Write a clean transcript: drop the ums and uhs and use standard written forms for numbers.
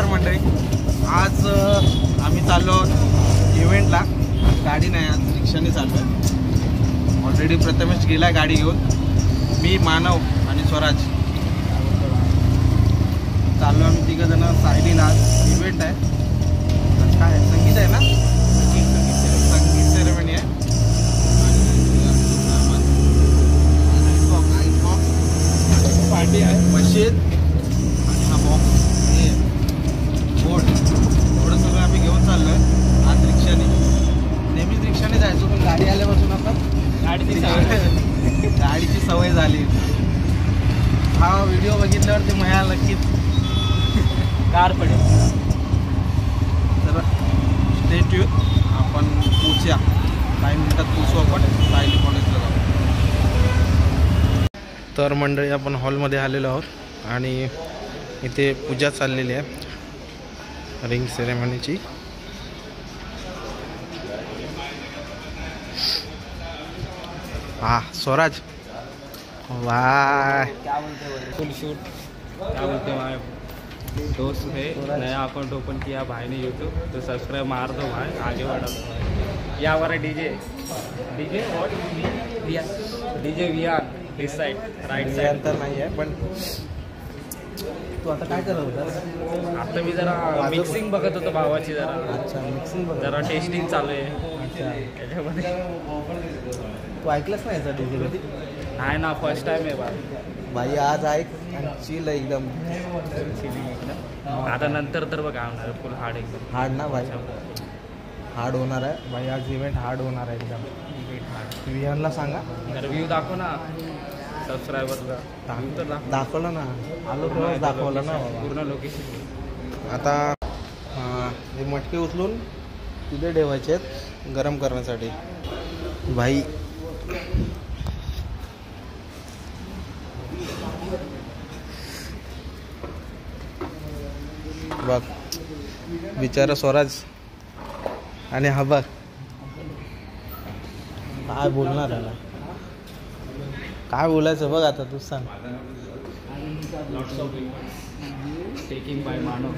नमस्कार मंडळी. आज आम्ही चाललो इव्हेंटला. गाडी नाही, आज रिक्षाने चाललो आहे. ऑलरेडी प्रथमेश गेला गाडी घेऊन. मी, मानव आणि स्वराज चाललो आम्ही तिघं जण सायलीला. आज इव्हेंट आहे. काय आहे, संगीत आहे ना, संगीत सेरेमनी आहे. पार्टी आहे, मशीद आणि हा बॉक्स, हे बोर्ड, एवढं सगळं आम्ही घेऊन चाललो आहे आज रिक्षाने. नेहमीच रिक्षाने जायचो, पण गाडी आल्यापासून आता गाडीची सवय झाली. हा व्हिडिओ बघितल्यावर ते मला नक्कीच कार पडेल. तर स्टे ट्यून. आपण पोचूया, काही मिनिटात पोचू आपण सायली कॉलेजला जाऊ. तर मंडळी, आपण हॉलमध्ये आलेलो आहोत आणि इथे पूजा चाललेली आहे रिंग सेरेमनीची. हाँ स्वराज, वाह फुल शूट. क्या बोलते हैं, दोस्त है, नया अकाउंट ओपन किया भाई ने यूट्यूब, तो सब्सक्राइब मार दो भाई, आगे बढ़ो. या हमारा डीजे और डीजे VR इस साइड, राइट साइड तर नाही आहे. पण तू आता काय करत होता? आता मी जरा मिक्सिंग बघत होतो भावाची. जरा अच्छा, मिक्सिंग बघ. जरा टेस्टिंग चालू आहे. अच्छा, त्याच्यामध्ये तू ऐकलंच नाही याचा डीजे कधी? नाही ना, फर्स्ट टाइम आहे भाई. आज ऐक आणि चिल एकदम. आता नंतर तर बघा होणार फुल हार्ड, एकदम हार्ड ना भाई, हार्ड होणार आहे भाई. आज इव्हेंट हार्ड होणार आहे एकदम. विहानला सांगा, रिव्ह्यू दाखव ना सबस्क्रायबरला. दाखवलं ना, आलो तेव्हाच दाखवलं ना पूर्ण लोकेशन. आता हे मटके उचलून तिथे ठेवायचे आहेत गरम करण्यासाठी भाई. बघ बिचारा स्वराज. आणि हा बघ काय बोलणार आहे ना, काय बोलायचं बघ आता, तू सांग. Taking by Manav.